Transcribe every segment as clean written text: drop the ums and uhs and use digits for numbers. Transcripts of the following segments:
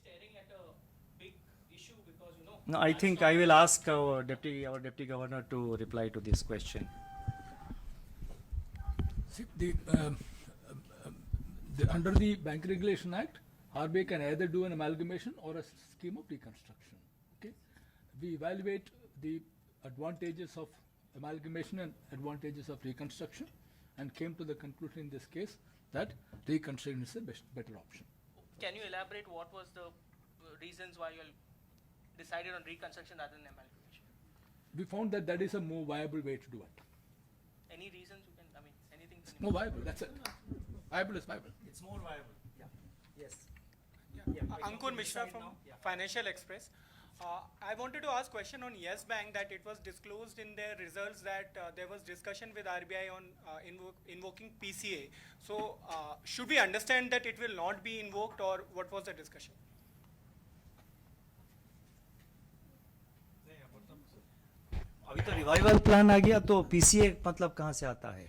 staring at a big issue because No, I think I will ask our deputy governor to reply to this question. See, under the Bank Regulation Act, RBI can either do an amalgamation or a scheme of reconstruction. Okay, we evaluate the advantages of amalgamation and advantages of reconstruction, and came to the conclusion in this case that reconstruction is the better option. Can you elaborate what was the reasons why you decided on reconstruction rather than amalgamation? We found that that is a more viable way to do it. Any reasons you can, anything? It's more viable, that's it. Viable is viable. It's more viable. Yeah. Yes. Ankur Mishra from Financial Express. I wanted to ask question on Yes Bank, that it was disclosed in their results that there was discussion with RBI on invoking PCA. So should we understand that it will not be invoked, or what was the discussion? अभी तो revival plan आ गया तो PCA मतलब कहाँ से आता है?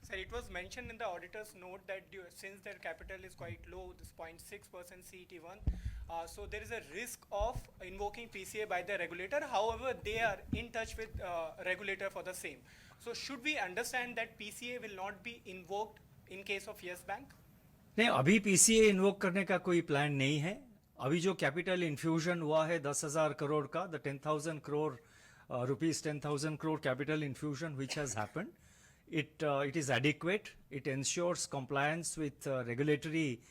Sir, it was mentioned in the auditor's note that since their capital is quite low, this 0.6% CET1, so there is a risk of invoking PCA by the regulator. However, they are in touch with regulator for the same. So should we understand that PCA will not be invoked in case of Yes Bank? नहीं, अभी PCA invoke करने का कोई plan नहीं है. अभी जो capital infusion हुआ है 10,000 करोड़ का, the 10,000 crore rupees 10,000 crore capital infusion which has happened, it is adequate. It ensures compliance with regulatory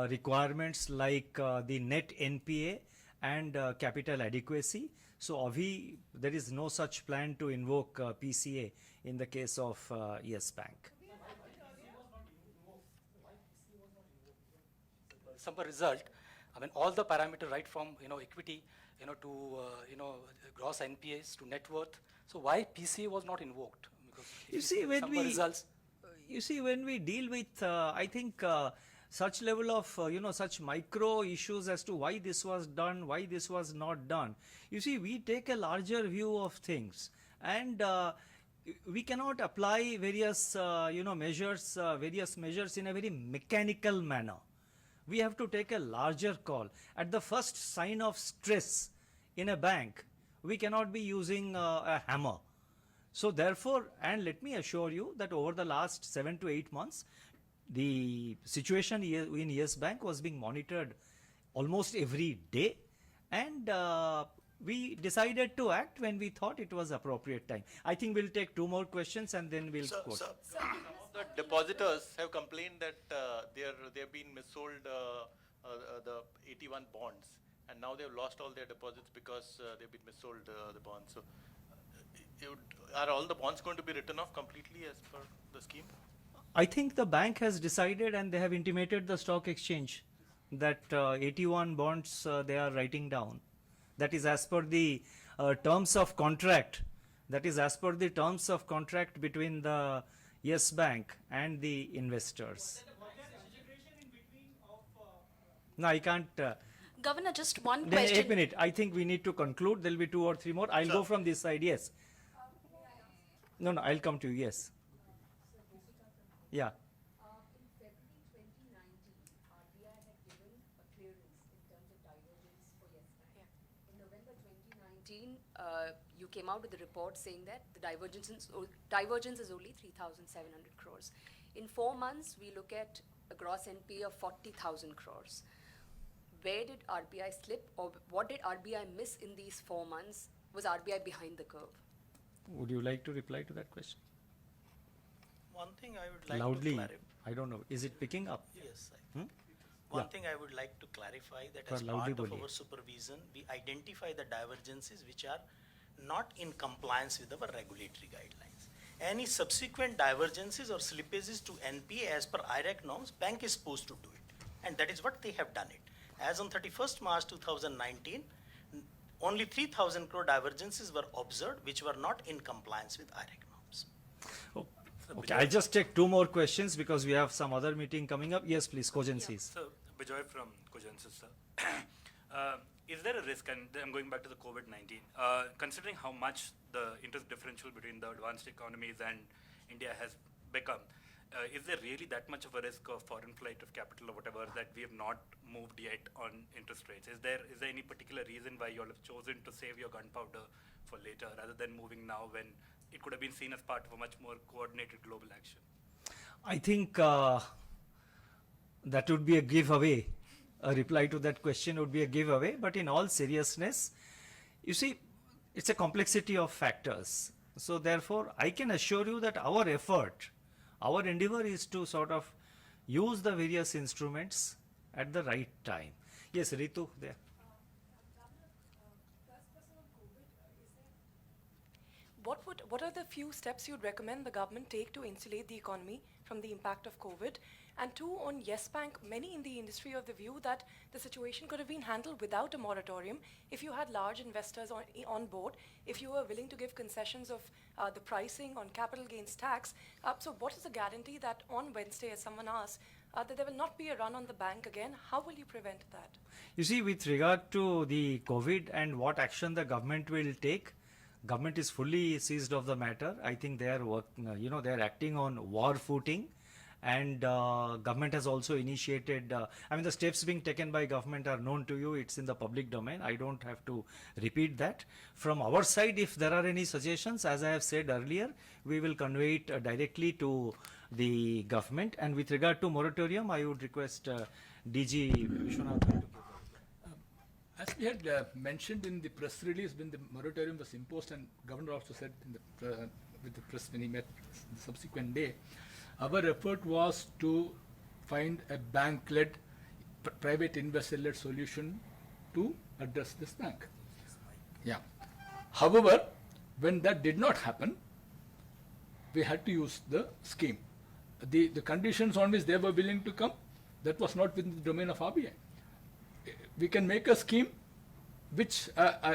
requirements like the net NPA and capital adequacy. So abhi there is no such plan to invoke PCA in the case of Yes Bank. Some result, all the parameters right from equity, to gross NPAs to net worth. So why PCA was not invoked? Because you see, when we deal with, I think such level of such micro issues as to why this was done, why this was not done. You see, we take a larger view of things, and we cannot apply various measures in a very mechanical manner. We have to take a larger call. At the first sign of stress in a bank, we cannot be using a hammer. So therefore, and let me assure you that over the last 7 to 8 months, the situation in Yes Bank was being monitored almost every day, and we decided to act when we thought it was appropriate time. I think we'll take 2 more questions and then we'll quote. Some of the depositors have complained that they've been missold the 81 bonds, and now they've lost all their deposits because they've been missold the bonds. So are all the bonds going to be written off completely as per the scheme? I think the bank has decided, and they have intimated the stock exchange that 81 bonds they are writing down. That is as per the terms of contract. That is as per the terms of contract between the Yes Bank and the investors. No, I can't. Governor, just one question. 1 minute. I think we need to conclude. There will be 2 or 3 more. I'll go from this side. Yes. No, I'll come to you. Yes. Yeah. In February 2019, RBI had given a clearance in terms of divergence for Yes Bank. In November 2019, you came out with a report saying that the divergence is only 3,700 crores. In 4 months, we look at a gross NPA of 40,000 crores. Where did RBI slip, or what did RBI miss in these 4 months? Was RBI behind the curve? Would you like to reply to that question? One thing I would like Loudly. to clarify. I don't know. Is it picking up? Yes. Yeah. Thing I would like to clarify that Thora as loudly part of boliye. our supervision, we identify the divergences which are not in compliance with our regulatory guidelines. Any subsequent divergences or slippages to NPA as per IRAC norms, bank is supposed to do it. And that is what they have done it. As on 31st March 2019, only 3,000 crore divergences were observed which were not in compliance with IRAC norms. Oh, okay, I'll just take 2 more questions because we have some other meeting coming up. Yes, please, Cogencies. So, Bijoy from Cogencies, sir. Is there a risk, and I'm going back to the COVID-19, considering how much the interest differential between the advanced economies and India has become, is there really that much of a risk of foreign flight of capital or whatever that we have not moved yet on interest rates? Is there any particular reason why you all have chosen to save your gunpowder for later rather than moving now when it could have been seen as part of a much more coordinated global action? I think that would be a giveaway. A reply to that question would be a giveaway. But in all seriousness, you see, it's a complexity of factors. So therefore, I can assure you that our effort, our endeavor is to sort of use the various instruments at the right time. Yes, Ritu, there. What are the few steps you'd recommend the government take to insulate the economy from the impact of COVID? And two, on Yes Bank, many in the industry are of the view that the situation could have been handled without a moratorium if you had large investors on board, if you were willing to give concessions of the pricing on capital gains tax. So what is the guarantee that on Wednesday, as someone asked, that there will not be a run on the bank again? How will you prevent that? You see, with regard to the COVID and what action the government will take, government is fully seized of the matter. I think they are they are acting on war footing, and government has also initiated. The steps being taken by government are known to you. It's in the public domain. I don't have to repeat that. From our side, if there are any suggestions, as I have said earlier, we will convey it directly to the government. And with regard to moratorium, I would request DG Vishwanathan to give. As we had mentioned in the press release when the moratorium was imposed, and Governor also said in the, with the press when he met the subsequent day, our effort was to find a bank-led, private investor-led solution to address this bank. Yeah. However, when that did not happen, we had to use the scheme. The conditions on which they were willing to come, that was not within the domain of RBI. We can make a scheme which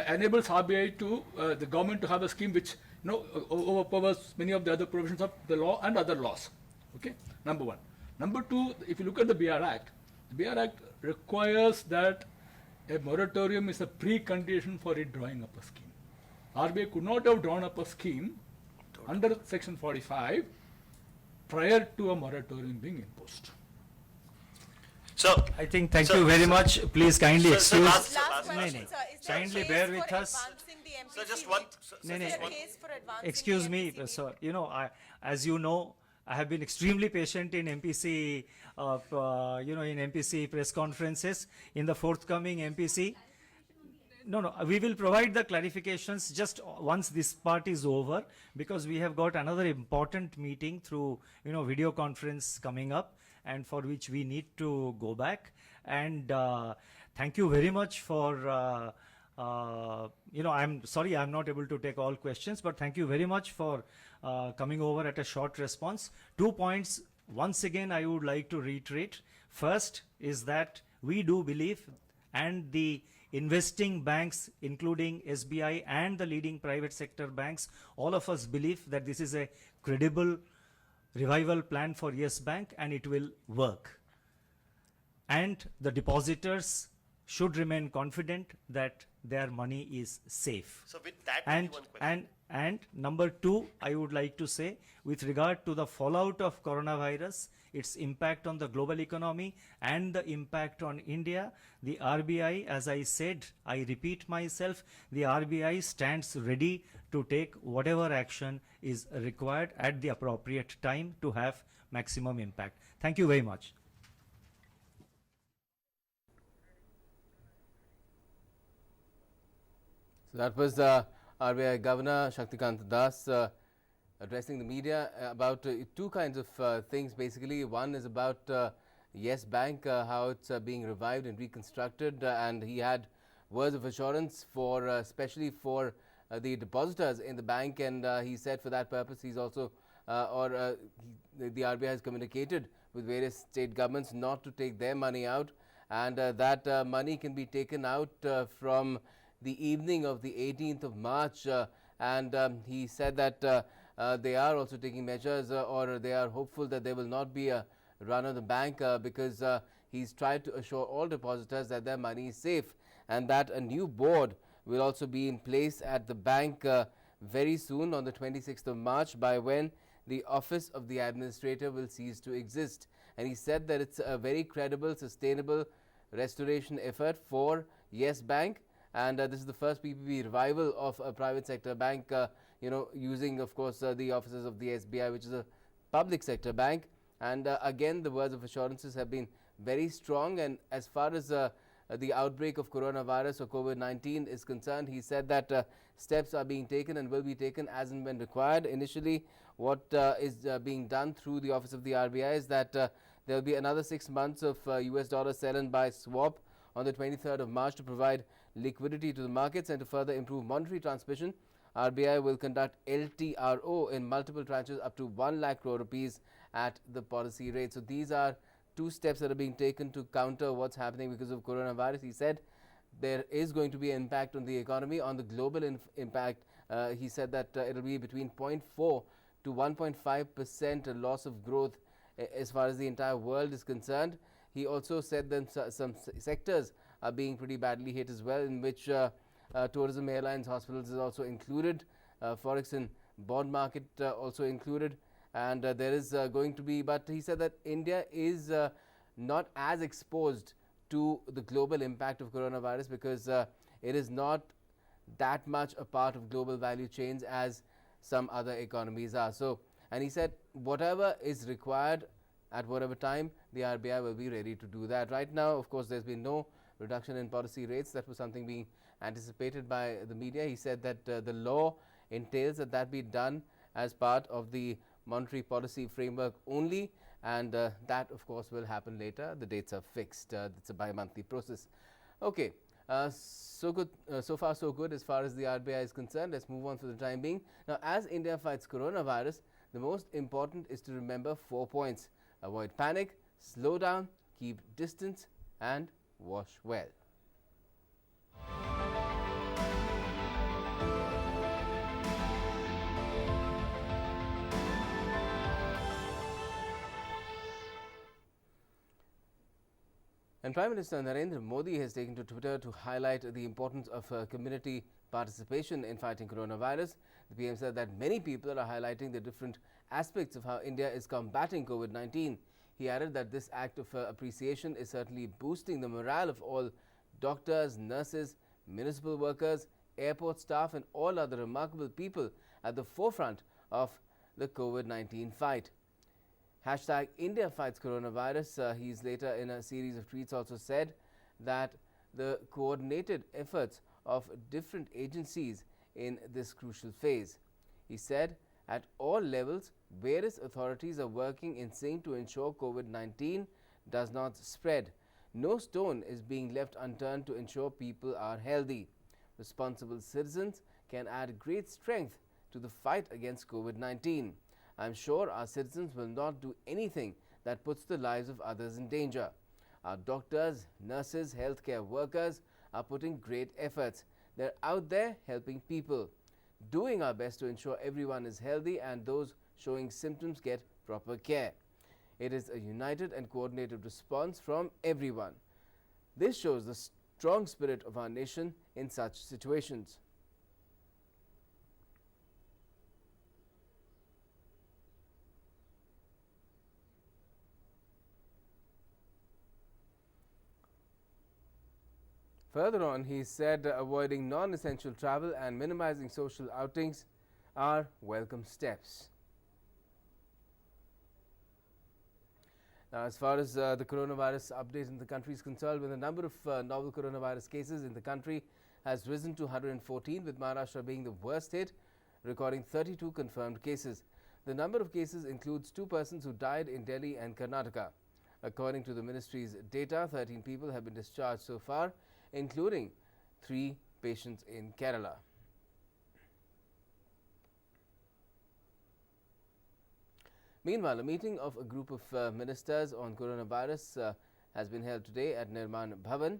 enables RBI to the government to have a scheme which overpowers many of the other provisions of the law and other laws. Okay, number one. Number two, if you look at the BR Act, the BR Act requires that a moratorium is a precondition for it drawing up a scheme. RBI could not have drawn up a scheme under Section 45 prior to a moratorium being imposed. So, I think, thank you very much. Please kindly excuse. last question, sir. Kindly bear with us. So just one. Excuse me, sir. As you know, I have been extremely patient in MPC, in MPC press conferences, in the forthcoming MPC. No, we will provide the clarifications just once this part is over, because we have got another important meeting through, video conference coming up, and for which we need to go back. And thank you very much for, I'm sorry I'm not able to take all questions, but thank you very much for coming over at a short response. 2 points, once again, I would like to reiterate. First is that we do believe, and the investing banks, including SBI and the leading private sector banks, all of us believe that this is a credible revival plan for Yes Bank, and it will work. And the depositors should remain confident that their money is safe. So with that, And one question. and number two, I would like to say, with regard to the fallout of coronavirus, its impact on the global economy and the impact on India, the RBI, as I said, I repeat myself, the RBI stands ready to take whatever action is required at the appropriate time to have maximum impact. Thank you very much. So that was RBI Governor Shaktikant Das addressing the media about two kinds of things basically. One is about Yes Bank, how it's being revived and reconstructed, and he had words of assurance for especially for the depositors in the bank, and he said for that purpose he's also the RBI has communicated with various state governments not to take their money out, and that money can be taken out from the evening of the 18th of March, and he said that they are also taking measures or they are hopeful that there will not be a run on the bank because he's tried to assure all depositors that their money is safe, and that a new board will also be in place at the bank very soon on the 26th of March, by when the office of the administrator will cease to exist. And he said that it's a very credible, sustainable restoration effort for Yes Bank, and this is the first PPP revival of a private sector bank, using, of course, the offices of the SBI, which is a public sector bank. And again, the words of assurances have been very strong. And as far as the outbreak of coronavirus or COVID-19 is concerned, he said that steps are being taken and will be taken as and when required. Initially, what is being done through the office of the RBI is that there will be another 6 months of US dollar sell and buy swap on the 23rd of March to provide liquidity to the markets and to further improve monetary transmission. RBI will conduct LTRO in multiple tranches up to 1 lakh crore rupees at the policy rate. So these are two steps that are being taken to counter what's happening because of coronavirus. He said there is going to be an impact on the economy. On the global impact, he said that it will be between 0.4 to 1.5% loss of growth as far as the entire world is concerned. He also said that some sectors are being pretty badly hit as well, in which tourism, airlines, hospitals is also included, forex and bond market also included. And there is going to be, but he said that India is not as exposed to the global impact of coronavirus because it is not that much a part of global value chains as some other economies are. So, and he said whatever is required at whatever time, the RBI will be ready to do that. Right now, of course, there's been no reduction in policy rates. That was something being anticipated by the media. He said that the law entails that be done as part of the monetary policy framework only, and that of course will happen later. The dates are fixed. It's a bi-monthly process. Okay, so good, so far so good as far as the RBI is concerned. Let's move on for the time being. Now, as India fights coronavirus, the most important is to remember 4 points: avoid panic, slow down, keep distance, and wash well. And Prime Minister Narendra Modi has taken to Twitter to highlight the importance of community participation in fighting coronavirus. The PM said that many people are highlighting the different aspects of how India is combating COVID-19. He added that this act of appreciation is certainly boosting the morale of all doctors, nurses, municipal workers, airport staff and all other remarkable people at the forefront of the COVID-19 fight. Hashtag India fights coronavirus. He's later in a series of tweets also said that the coordinated efforts of different agencies in this crucial phase. He said at all levels, various authorities are working in sync to ensure COVID-19 does not spread. No stone is being left unturned to ensure people are healthy. Responsible citizens can add great strength to the fight against COVID-19. I'm sure our citizens will not do anything that puts the lives of others in danger. Our doctors, nurses, healthcare workers are putting great efforts. They're out there helping people, doing our best to ensure everyone is healthy and those showing symptoms get proper care. It is a united and coordinated response from everyone. This shows the strong spirit of our nation in such situations. Further on, he said avoiding non-essential travel and minimizing social outings are welcome steps. Now, as far as the coronavirus update in the country is concerned, when the number of novel coronavirus cases in the country has risen to 114, with Maharashtra being the worst hit, recording 32 confirmed cases. The number of cases includes 2 persons who died in Delhi and Karnataka. According to the ministry's data, 13 people have been discharged so far, including 3 patients in Kerala. Meanwhile, a meeting of a group of ministers on coronavirus has been held today at Nirman Bhavan.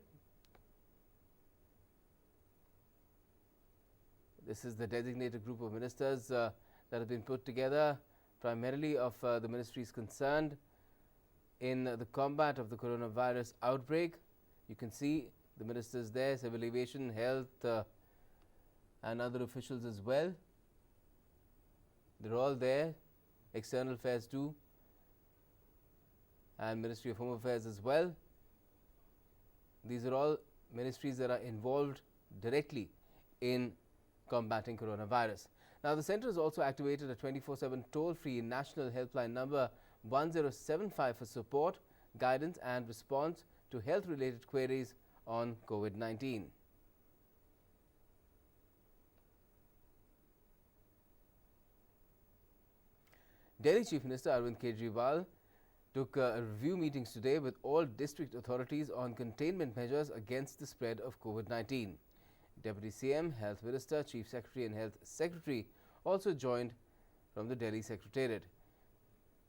This is the designated group of ministers that have been put together primarily of the ministries concerned in the combat of the coronavirus outbreak. You can see the ministers there, civil aviation, health and other officials as well. They're all there External Affairs too, and Ministry of Home Affairs as well. These are all ministries that are involved directly in combating coronavirus. Now, the centre has also activated a 24/7 toll-free national helpline number 1075 for support, guidance and response to health-related queries on COVID-19. Delhi Chief Minister Arvind Kejriwal took review meetings today with all district authorities on containment measures against the spread of COVID-19. Deputy CM, Health Minister, Chief Secretary and Health Secretary also joined from the Delhi Secretariat.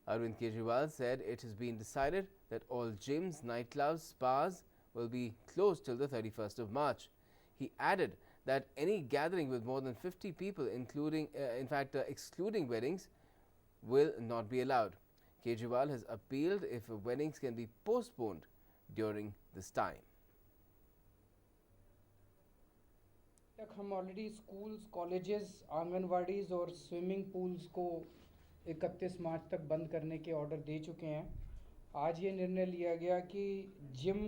Arvind Kejriwal said it has been decided that all gyms, nightclubs, spas will be closed till the 31st of March. He added that any gathering with more than 50 people, including, excluding weddings, will not be allowed. Kejriwal has appealed if weddings can be postponed during this time. तक हम already schools, colleges, आंगनवाड़ीज़ और swimming pools को 31 मार्च तक बंद करने के order दे चुके हैं। आज ये निर्णय लिया गया कि जिम,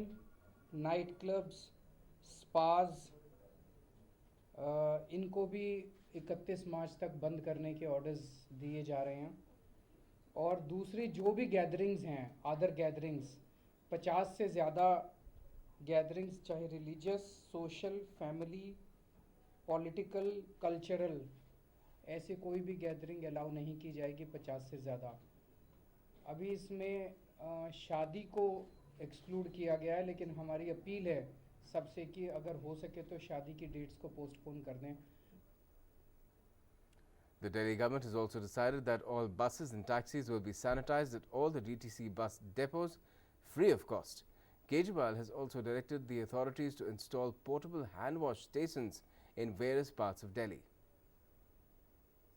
नाइट क्लब्स, स्पाज इनको भी 31 मार्च तक बंद करने के ऑर्डर्स दिए जा रहे हैं। और दूसरी जो भी गैदरिंग्स हैं, अदर गैदरिंग्स, 50 से ज़्यादा गैदरिंग्स, चाहे religious, social, family, political, cultural, ऐसे कोई भी गैदरिंग अलाउ नहीं की जाएगी 50 से ज़्यादा। अभी इसमें शादी को एक्सक्लूड किया गया है, लेकिन हमारी अपील है सबसे कि अगर हो सके तो शादी की डेट्स को पोस्टपोन कर दें। The Delhi government has also decided that all buses and taxis will be sanitized at all the DTC bus depots free of cost. Kejriwal has also directed the authorities to install portable hand wash stations in various parts of Delhi.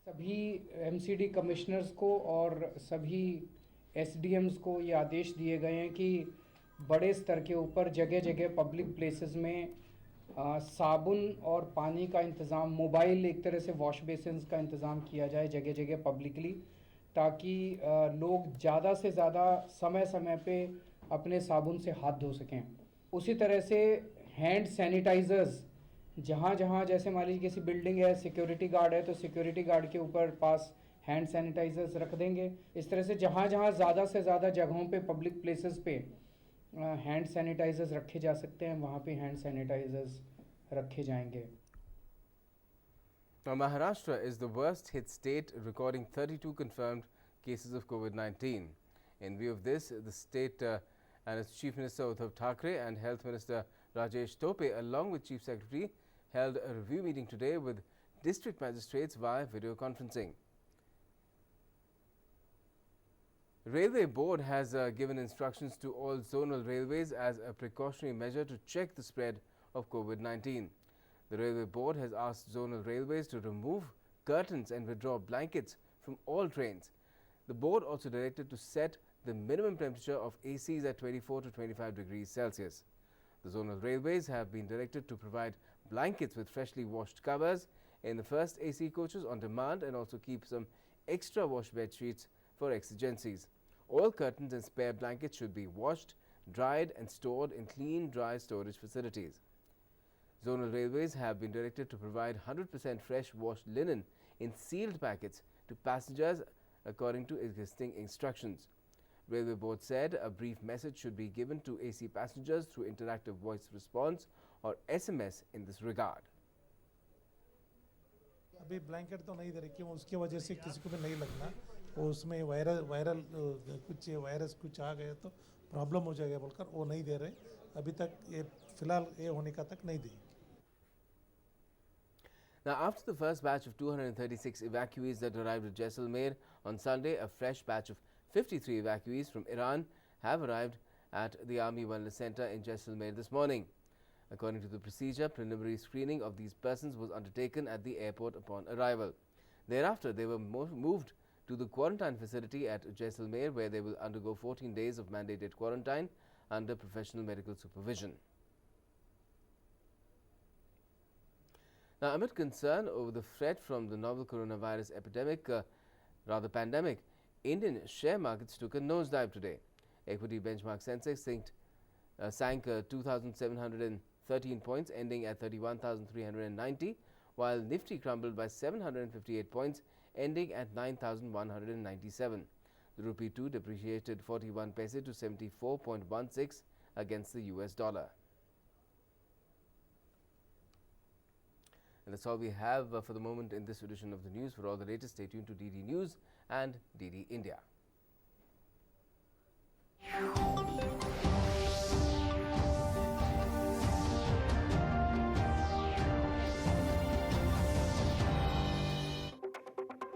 सभी MCD commissioners को और सभी SDMs को ये आदेश दिए गए हैं कि बड़े स्तर के ऊपर जगह जगह पब्लिक प्लेसेस में साबुन और पानी का इंतज़ाम, मोबाइल एक तरह से वॉश बेसिन्स का इंतज़ाम किया जाए जगह जगह पब्लिकली, ताकि लोग ज़्यादा से ज़्यादा समय समय पे अपने साबुन से हाथ धो सकें। उसी तरह से हैंड सैनिटाइज़र्स जहाँ जहाँ, जैसे मान लीजिए किसी बिल्डिंग है, सिक्योरिटी गार्ड है, तो सिक्योरिटी गार्ड के ऊपर पास हैंड सैनिटाइज़र्स रख देंगे। इस तरह से जहाँ जहाँ ज़्यादा से ज़्यादा जगहों पे, पब्लिक प्लेसेस पे हैंड सैनिटाइज़र्स रखे जा सकते हैं, वहाँ पे हैंड सैनिटाइज़र्स रखे जाएंगे। Now, Maharashtra is the worst hit state, recording 32 confirmed cases of COVID-19. In view of this, the state and its Chief Minister Uddhav Thackeray and Health Minister Rajesh Tope, along with Chief Secretary, held a review meeting today with district magistrates via video conferencing. Railway Board has given instructions to all zonal railways as a precautionary measure to check the spread of COVID-19. The Railway Board has asked zonal railways to remove curtains and withdraw blankets from all trains. The board also directed to set the minimum temperature of ACs at 24 to 25 degrees Celsius. The zonal railways have been directed to provide blankets with freshly washed covers in the first AC coaches on demand, and also keep some extra wash bed sheets for exigencies. All curtains and spare blankets should be washed, dried and stored in clean, dry storage facilities. Zonal railways have been directed to provide 100% fresh washed linen in sealed packets to passengers according to existing instructions. Railway Board said a brief message should be given to AC passengers through interactive voice response or SMS in this regard. अभी blanket तो नहीं दे रही, क्यों? उसकी वजह से किसी को भी नहीं लगना, वो उसमें वायरल कुछ वायरस कुछ आ गए तो प्रॉब्लम हो जाएगा बोलकर वो नहीं दे रहे। अभी तक ये फिलहाल ये होने का तक नहीं दी। Now, after the first batch of 236 evacuees that arrived at Jaisalmer on Sunday, a fresh batch of 53 evacuees from Iran have arrived at the Army Wellness Center in Jaisalmer this morning. According to the procedure, preliminary screening of these persons was undertaken at the airport upon arrival. Thereafter, they were moved to the quarantine facility at Jaisalmer, where they will undergo 14 days of mandated quarantine under professional medical supervision. Now, amid concern over the threat from the novel coronavirus pandemic, Indian share markets took a nosedive today. Equity benchmark Sensex sank 2,713 points, ending at 31,390, while Nifty crumbled by 758 points, ending at 9,197. The rupee too depreciated 41 paise to 74.16 against the US dollar. And that's all we have for the moment in this edition of the news. For all the latest, stay tuned to DD News and DD India.